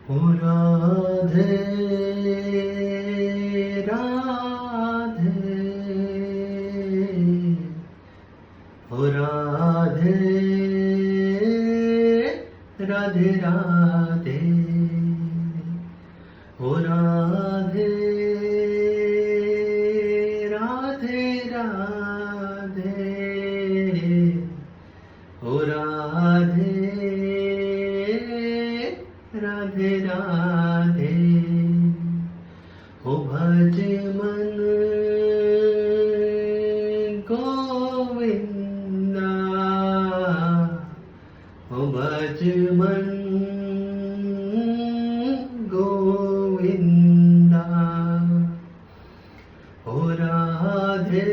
ओ राधे राधे, ओ राधे राधे राधे, ओ राधे राधे राधे, ओ राधे राधे राधे, ओ भज मन गोविंदा, ओ भज मन गोविंदा, ओ राधे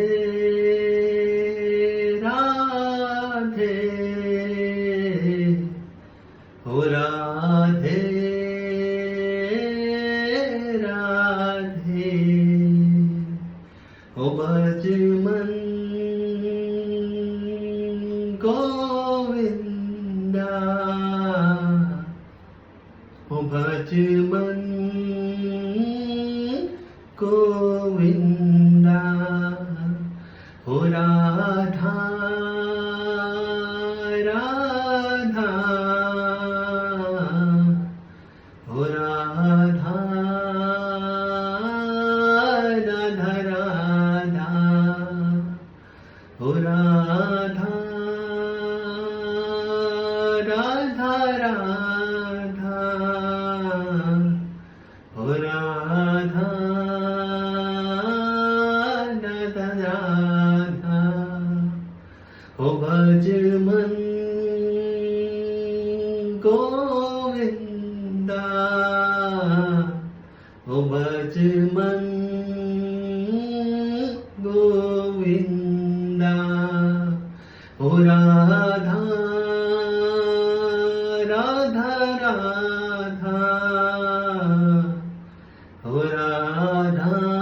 राधे, ओ राधे राधे, ओ भज मन गोविंदा, ओ भज मन गोविंदा, ओ राधा राधा, ओ राधा राधा राधा, ओ राधा राधा राधा, ओ राधा राधा राधा, ओ भज मन गोविंदा, ओ भज मन गोविंदा, ओ राधा राधा राधा, ओ राधा